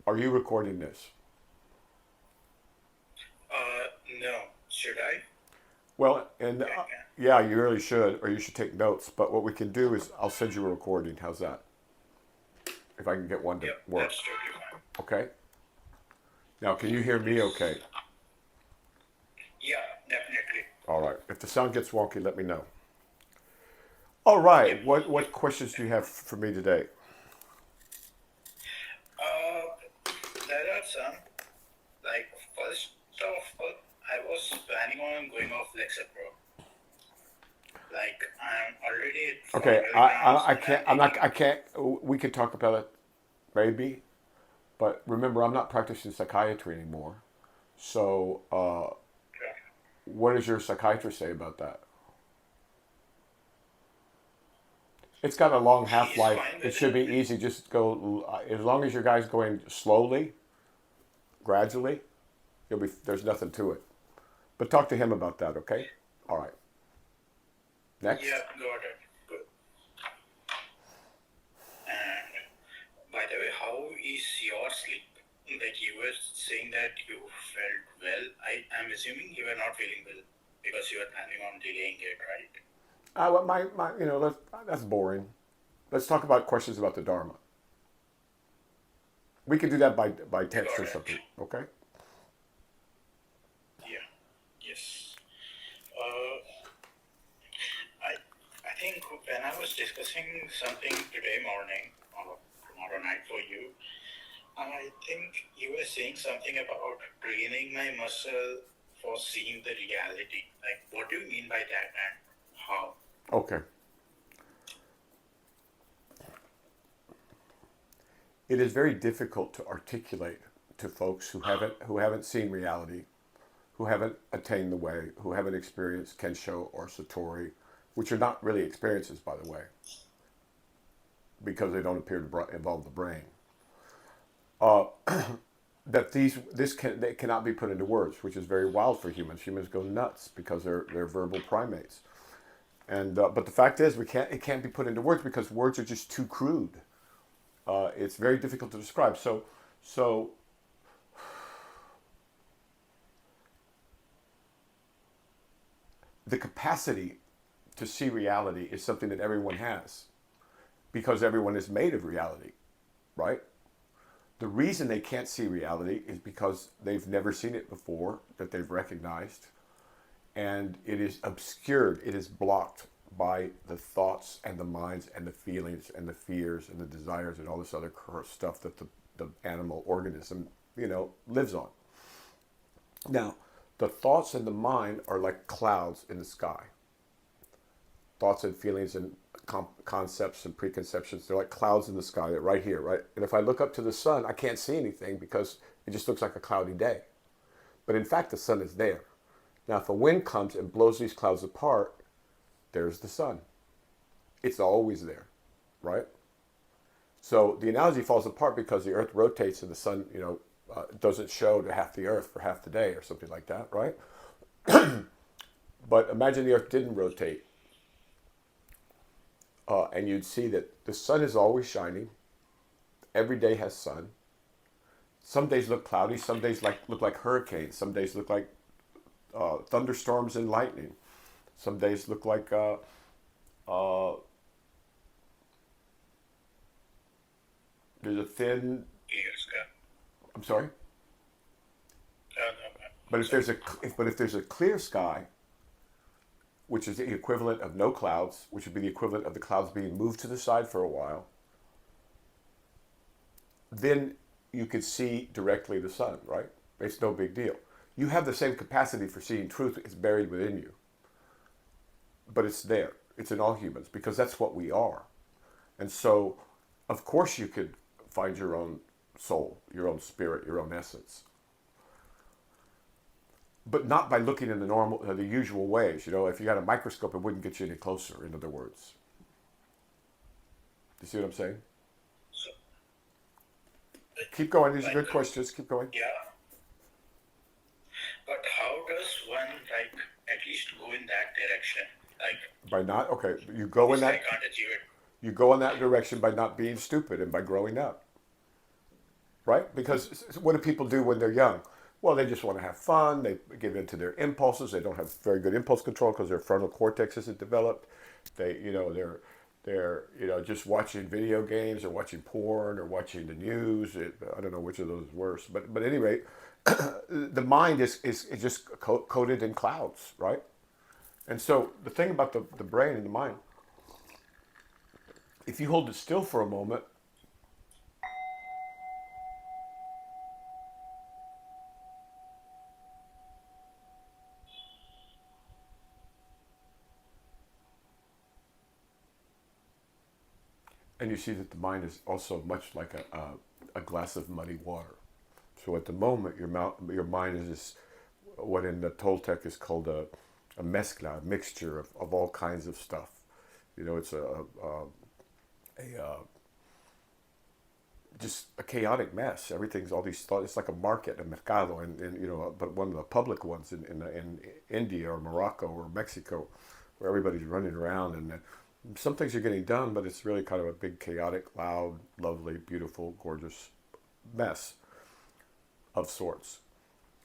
Are you recording this? No. Should I? Well, and Yeah, I can. yeah, you really should, or you should take notes. But what we can do is I'll send you a recording. How's that? If I can get one to Yeah, work. that's totally fine. Okay? Now, can you hear me Yes. okay? Yeah, definitely. All right. If the sound gets wonky, let me know. All right. Yep, What yep. questions do you have for me today? There are some. Like, first of all, I was planning on going off Lexapro. Like, I'm already Okay, diagnosed I and can't. I'm I'm not. taking. I can't. We could talk about it, maybe. But remember, I'm not practicing psychiatry anymore. So, what does your psychiatrist say about that? It's got a long half He's life. fine It with should it. be easy. Just go as long as your guy's going slowly, gradually. You'll be. There's nothing to it. But talk to him about that. Okay. All right. Yeah, Next. got it. Good. And by the way, how is your sleep? Like you were saying that you felt well. I'm assuming you were not feeling well because you were planning on delaying it, right? My that's boring. Let's talk about questions about the Dharma. We could do that by text Got or it. something. Okay. Yeah. Yes. Uh, I I think when I was discussing something today morning or tomorrow night for you, I think you were saying something about training my muscle for seeing the reality. Like, what do you mean by that and how? Okay. It is very difficult to articulate to folks who haven't seen reality, who haven't attained the way, who haven't experienced Kensho or Satori, which are not really experiences, by the way, because they don't appear to involve the brain. That they cannot be put into words, which is very wild for humans. Humans go nuts because they're verbal primates. And but the fact is, it can't be put into words because words are just too crude. It's very difficult to describe. So the capacity to see reality is something that everyone has because everyone is made of reality, right? The reason they can't see reality is because they've never seen it before that they've recognized, and it is obscured, it is blocked by the thoughts and the minds and the feelings and the fears and the desires and all this other stuff that the animal organism, lives on. Now, the thoughts and the mind are like clouds in the sky. Thoughts and feelings and concepts and preconceptions, they're like clouds in the sky. They're right here, right? And if I look up to the sun, I can't see anything because it just looks like a cloudy day. But in fact, the sun is there. Now, if a wind comes and blows these clouds apart, there's the sun. It's always there, right? So the analogy falls apart because the earth rotates and the sun, doesn't show to half the earth for half the day or something like that, right? But imagine the earth didn't rotate, and you'd see that the sun is always shining. Every day has sun. Some days look cloudy. Some days look like hurricanes. Some days look like thunderstorms and lightning. Some days look like uh, there's a thin. Yes, God. I'm sorry, but if Sorry. there's a clear sky, which is the equivalent of no clouds, which would be the equivalent of the clouds being moved to the side for a while, then you could see directly the sun, right? It's no big deal. You have the same capacity for seeing truth. It's buried within you, but it's there. It's in all humans because that's what we are. And so, of course, you could find your own soul, your own spirit, your own essence, but not by looking in the usual ways. If you had a microscope, it wouldn't get you any closer. In other words, you see what I'm saying? So, Keep going. These are like, good questions. Keep going. yeah, but how does one, like, at least go in that direction? Like, By not okay, obviously, I can't achieve it. you go in that direction by not being stupid and by growing up. right? Because what do people do when they're young? Well, they just want to have fun. They give in to their impulses. They don't have very good impulse control because their frontal cortex isn't developed. They're just watching video games or watching porn or watching the news. I don't know which of those is worse, but at any rate, the mind is just coated in clouds, right? And so the thing about the brain and the mind, if you hold it still for a moment, and you see that the mind is also much like a glass of muddy water. So at the moment, your mind is this, what in the Toltec is called a mezcla, a mixture of all kinds of stuff. It's just a chaotic mess. Everything's all these thoughts. It's like a market, a mercado, and but one of the public ones in India or Morocco or Mexico, where everybody's running around and some things are getting done, but it's really kind of a big, chaotic, loud, lovely, beautiful, gorgeous mess of sorts.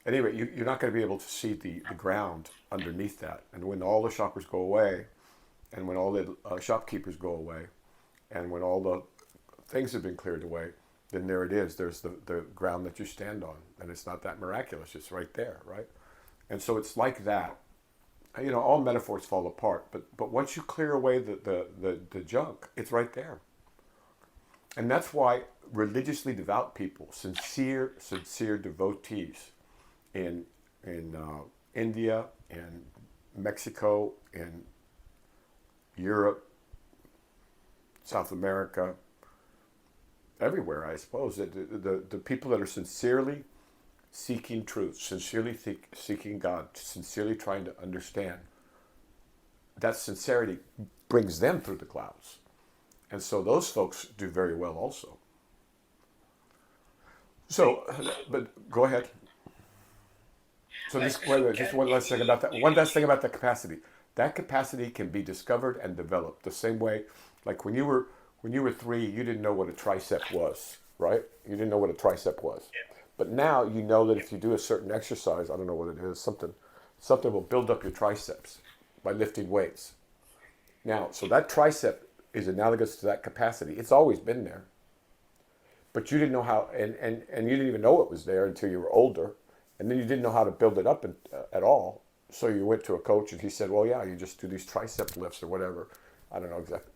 Anyway, you're not going to be able to see the ground underneath that. And when all the shoppers go away, and when all the shopkeepers go away, and when all the things have been cleared away, then there it is. There's the ground that you stand on. And it's not that miraculous. It's right there, right? And so it's like that. All metaphors fall apart. But once you clear away the junk, it's right there. And that's why religiously devout people, sincere devotees in India, in Mexico, in Europe, South America, everywhere, I suppose, the people that are sincerely seeking truth, sincerely seeking God, sincerely trying to understand, that sincerity brings them through the clouds. And so those folks do very well also. So, but go ahead. So wait, just one last thing about that. One last thing about the capacity. That capacity can be discovered and developed the same way, like when you were 3, you didn't know what a tricep was, right? You didn't know what a tricep was. But now you know that if you do a certain exercise, I don't know what it is, something will build up your triceps by lifting weights. Now, so that tricep is analogous to that capacity. It's always been there. But you didn't know how, and you didn't even know it was there until you were older. And then you didn't know how to build it up at all. So you went to a coach and he said, well, yeah, you just do these tricep lifts or whatever. I don't know exactly.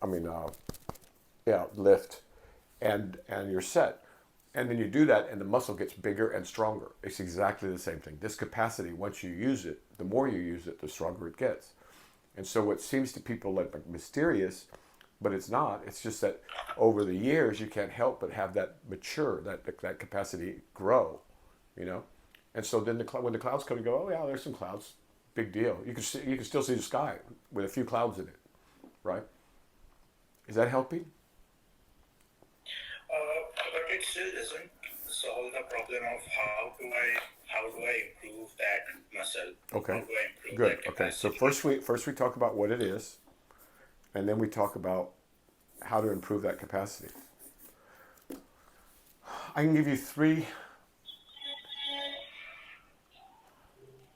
Lift. And you're set. And then you do that and the muscle gets bigger and stronger. It's exactly the same thing. This capacity, once you use it, the more you use it, the stronger it gets. And so what seems to people like mysterious, but it's not. It's just that over the years, you can't help but have that mature, that capacity grow, And so then when the clouds come, you go, oh yeah, there's some clouds, big deal. You can still see the sky with a few clouds in it, right? Is that helping? But it still doesn't solve the problem of how do I improve that muscle? Okay. How do I improve Good. that Okay. So capacity? first we talk about what it is, and then we talk about how to improve that capacity. I can give you three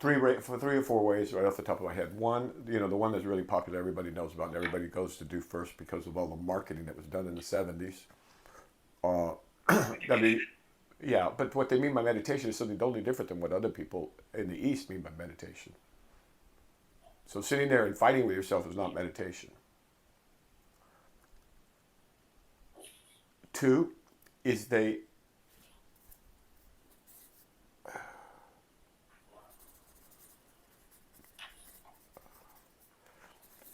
or four ways right off the top of my head. One, the one that's really popular, everybody knows about, and everybody goes to do first because of all the marketing that was done in the 70s. Yeah, but what they mean by meditation is something totally different than what other people in the East mean by meditation. So sitting there and fighting with yourself is not meditation. 2 is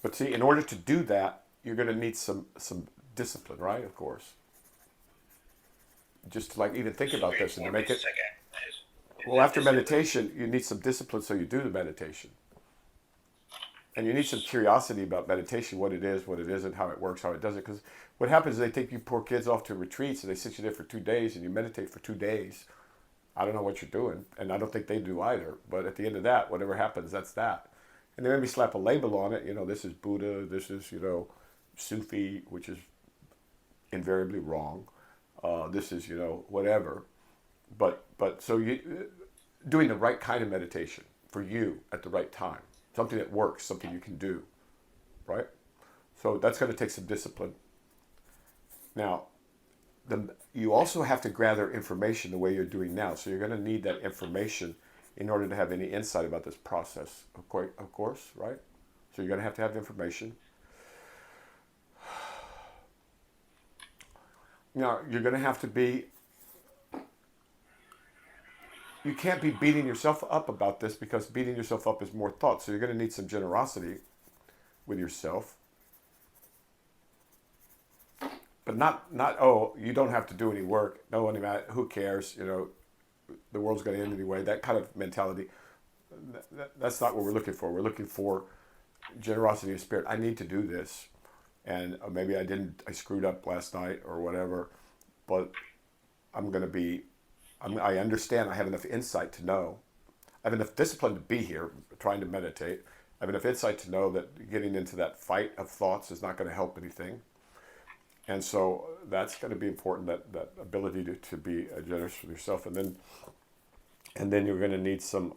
but see, in order to do that, you're going to need some discipline, right? Of course. Just to even think about this and to make it. Well, after meditation, you need some discipline so you do the meditation. And you need some curiosity about meditation, what it is, what it isn't, how it works, how it doesn't. Because what happens is they take you poor kids off to retreats and they sit you there for 2 days and you meditate for 2 days. I don't know what you're doing, and I don't think they do either. But at the end of that, whatever happens, that's that. And they maybe slap a label on it, this is Buddha, this is, Sufi, which is invariably wrong. This is, whatever. But so you doing the right kind of meditation for you at the right time, something that works, something you can do, right? So that's going to take some discipline. Now, you also have to gather information the way you're doing now. So you're going to need that information in order to have any insight about this process, of course, right? So you're going to have information. Now, you're going to have to be, you can't be beating yourself up about this because beating yourself up is more thought. So you're going to need some generosity with yourself. But not oh, you don't have to do any work. No one, who cares? The world's going to end anyway. That kind of mentality. That's not what we're looking for. We're looking for generosity of spirit. I need to do this, and maybe I screwed up last night or whatever, but I'm going to be. I understand. I have enough insight to know. I have enough discipline to be here, trying to meditate. I have enough insight to know that getting into that fight of thoughts is not going to help anything. And so that's going to be important, that ability to be generous with yourself. And then you're going to need some,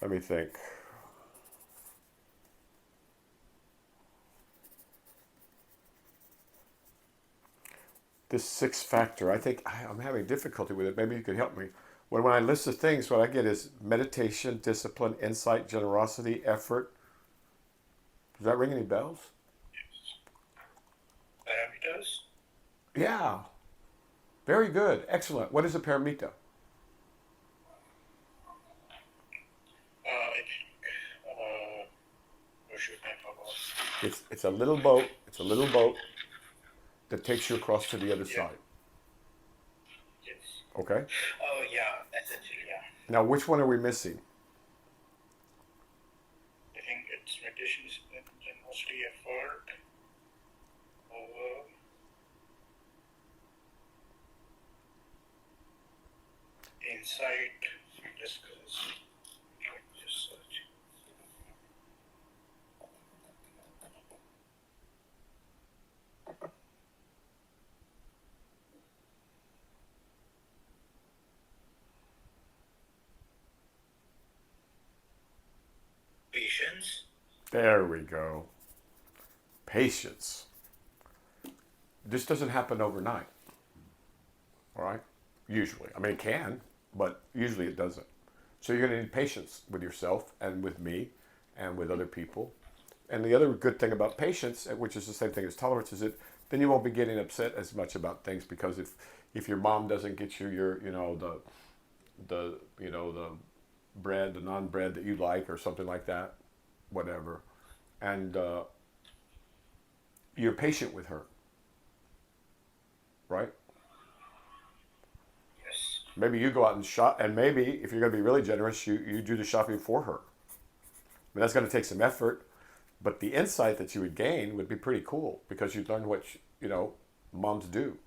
let me think. This sixth factor, I think I'm having difficulty with it. Maybe you could help me. When I list the things, what I get is meditation, discipline, insight, generosity, effort. Does that ring any bells? Parameters? Yeah. Very good. Excellent. What is a paramita? I think, what should I forgot? It's a little boat. It's a little boat that takes you across to the other side. Yes. Okay. Oh, yeah, essentially, yeah. Now, which one are we missing? I think it's meditation, generosity, effort, insight, discuss, just search. Patience. There we go. Patience. This doesn't happen overnight. All right? Usually. I mean, it can, but usually it doesn't. So you're going to need patience with yourself and with me and with other people. And the other good thing about patience, which is the same thing as tolerance, is that then you won't be getting upset as much about things, because if your mom doesn't get you your, the bread, the non-bread that you like, or something like that, whatever, and you're patient with her, right? Yes. Maybe you go out and shop, and maybe if you're going to be really generous, you do the shopping for her. I mean, that's going to take some effort, but the insight that you would gain would be pretty cool, because you'd learn what moms do.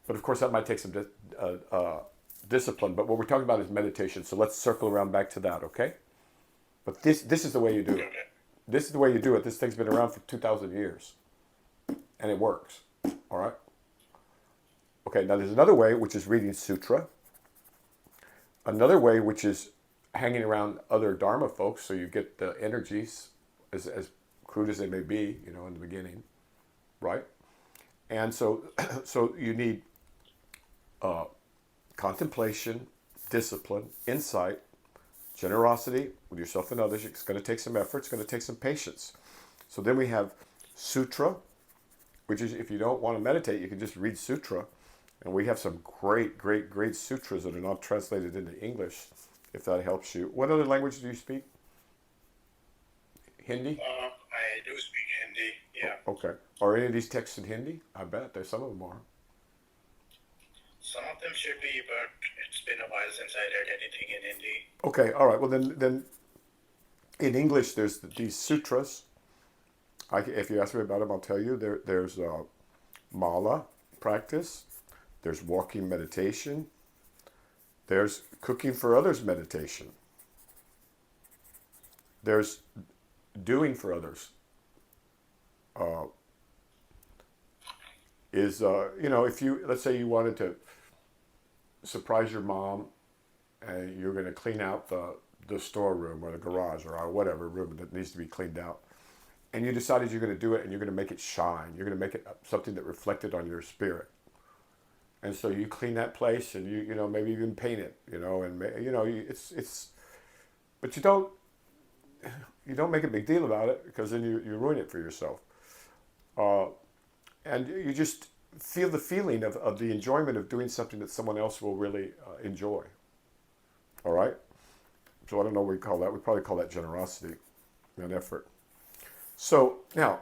But of course, that might take some discipline. But what we're talking about is meditation. So let's circle around back to that, okay? But this is the way you do it. This is the way you do it. This thing's been around for 2,000 years, and it works. All right. Okay. Now there's another way, which is reading sutra. Another way, which is hanging around other Dharma folks, so you get the energies, as crude as they may be, in the beginning, right? And so you need contemplation, discipline, insight, generosity with yourself and others. It's going to take some effort. It's going to take some patience. So then we have sutra, which is, if you don't want to meditate, you can just read sutra. And we have some great sutras that are not translated into English, if that helps you. What other language do you speak? Hindi? I do speak Hindi, yeah. Okay. Are any of these texts in Hindi? I bet there's some of them are. Some of them should be, but it's been a while since I read anything in Hindi. Okay, all right. Well, then in English, there's these sutras. If you ask me about them, I'll tell you. There's mala practice. There's walking meditation. There's cooking for others meditation. There's doing for others. is, if you, let's say you wanted to surprise your mom and you're going to clean out the storeroom or the garage or whatever room that needs to be cleaned out. And you decided you're going to do it and you're going to make it shine. You're going to make it something that reflected on your spirit. And so you clean that place and you maybe even paint it, and but you don't make a big deal about it, because then you ruin it for yourself. And you just feel the feeling of the enjoyment of doing something that someone else will really enjoy. All right? So I don't know what we call that. We probably call that generosity and effort. So now,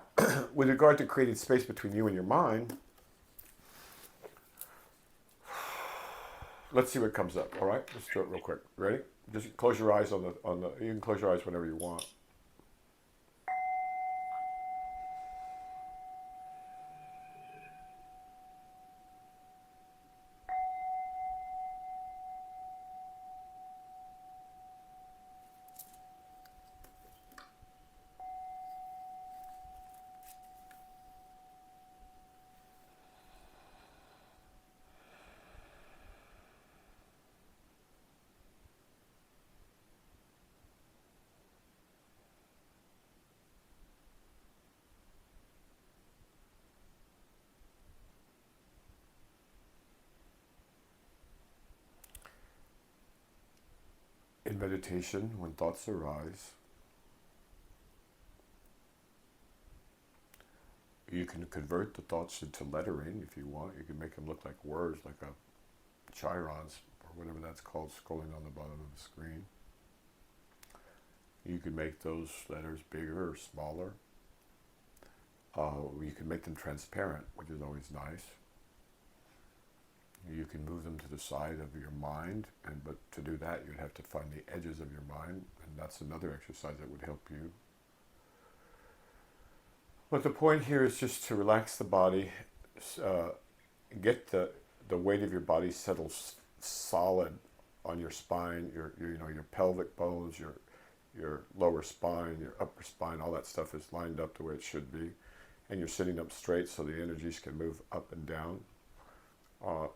with regard to creating space between you and your mind, let's see what comes up. All right? Let's do it real quick. Ready? Just close your eyes on the. You can close your eyes whenever you want. In meditation, when thoughts arise, you can convert the thoughts into lettering if you want. You can make them look like words, like a chirons, or whatever that's called, scrolling on the bottom of the screen. You can make those letters bigger or smaller. You can make them transparent, which is always nice. You can move them to the side of your mind, but to do that you'd have to find the edges of your mind, and that's another exercise that would help you. But the point here is just to relax the body, get the weight of your body settled solid on your spine, your pelvic bones, your lower spine, your upper spine, all that stuff is lined up the way it should be, and you're sitting up straight so the energies can move up and down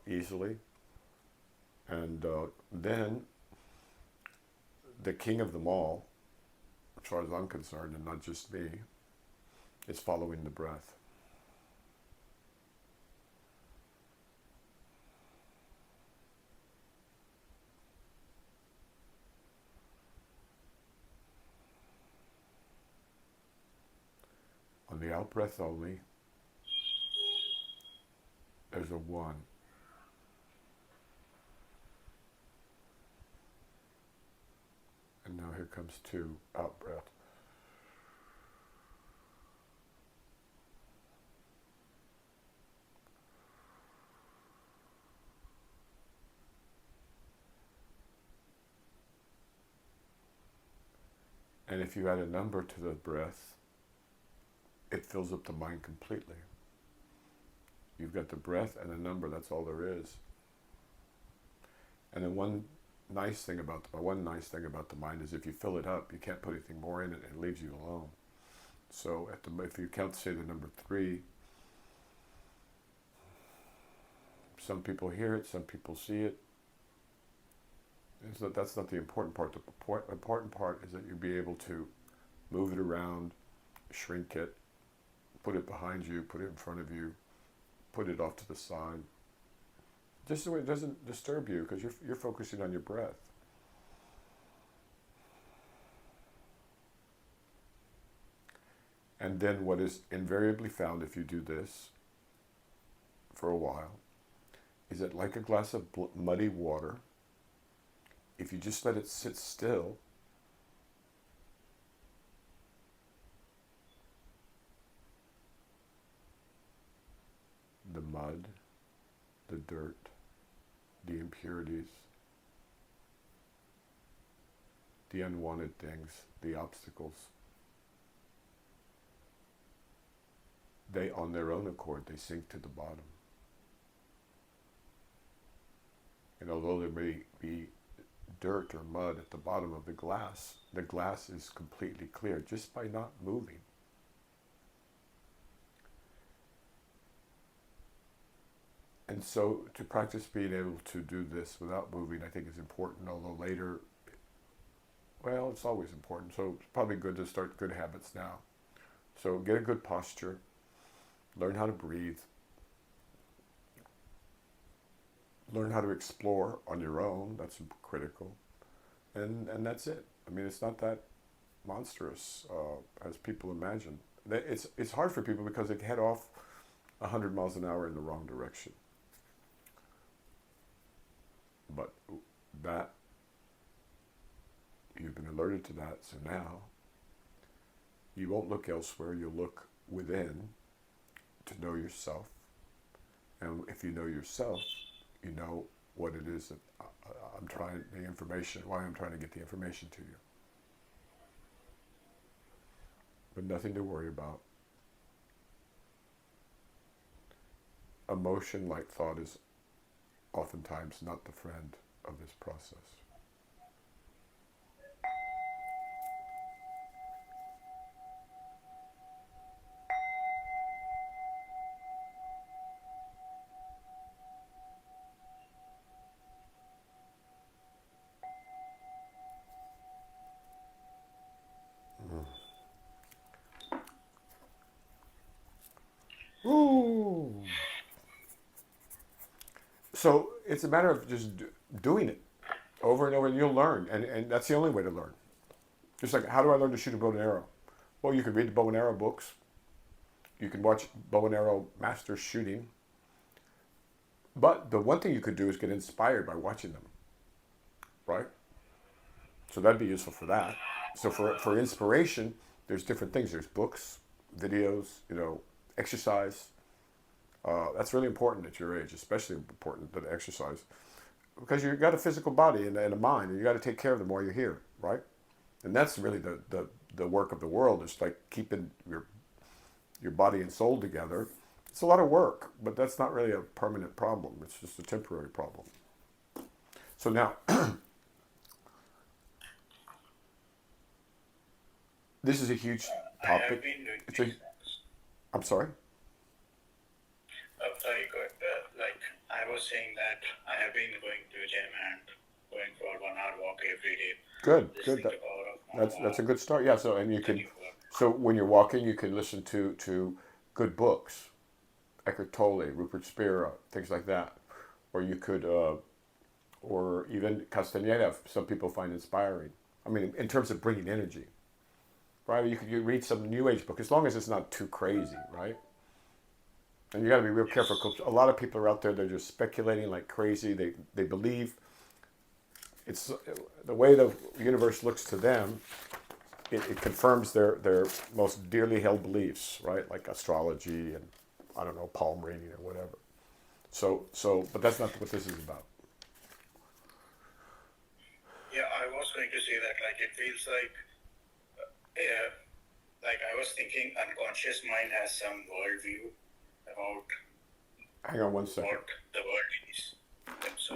easily. And then the king of them all, as far as I'm concerned, and not just me, is following the breath. On the out breath only, there's a 1. And now here comes 2, out breath. And if you add a number to the breath, it fills up the mind completely. You've got the breath and a number, that's all there is. And then one nice thing about the mind is if you fill it up, you can't put anything more in it, and it leaves you alone. So if you count, say, the number 3, some people hear it, some people see it. So that's not the important part. The important part is that you be able to move it around, shrink it, put it behind you, put it in front of you, put it off to the side, just so it doesn't disturb you, because you're focusing on your breath. And then what is invariably found if you do this for a while is that, like a glass of muddy water, if you just let it sit still, the mud, the dirt, the impurities, the unwanted things, the obstacles, they, on their own accord, they sink to the bottom. And although there may be dirt or mud at the bottom of the glass is completely clear just by not moving. And so to practice being able to do this without moving, I think is important, although later, well, it's always important. So it's probably good to start good habits now. So get a good posture, learn how to breathe, learn how to explore on your own. That's critical. And that's it. I mean, it's not that monstrous as people imagine. It's hard for people because they head off 100 miles an hour in the wrong direction. But that, you've been alerted to that, so now you won't look elsewhere, you'll look within to know yourself. And if you know yourself, you know what it is that I'm trying, the information, why I'm trying to get the information to you. But nothing to worry about. Emotion, like thought, is oftentimes not the friend of this process. Ooh. So it's a matter of just doing it over and over, and you'll learn. And that's the only way to learn. Just like, how do I learn to shoot a bow and arrow? Well, you can read the bow and arrow books. You can watch bow and arrow masters shooting. But the one thing you could do is get inspired by watching them, right? So that'd be useful for that. So for inspiration, there's different things. There's books, videos, exercise. That's really important at your age, especially important that exercise, because you've got a physical body and a mind, and you got to take care of them while you're here, right? And that's really the work of the world, is like keeping your body and soul together. It's a lot of work, but that's not really a permanent problem. It's just a temporary problem. So now, this is a huge topic. I'm sorry? Sorry, good. Like I was saying that I have been going to gym and going for 1 hour walk every day. Good. That's That's a good start. Yeah. So so when you're walking, you can listen to good books, Eckhart Tolle, Rupert Spira, things like that, or you could, or even Castaneda. Some people find inspiring. I mean, in terms of bringing energy, right? You could read some New Age book, as long as it's not too crazy, right? And you got to be real careful, because a lot of people are out there, they're just speculating like crazy. They believe it's the way the universe looks to them. It confirms their most dearly held beliefs, right? Like astrology and, I don't know, palm reading or whatever. But that's not what this is about. Yeah, I was going to say that, like, it feels like I was thinking unconscious mind has some worldview about Hang on one second. what the world is. So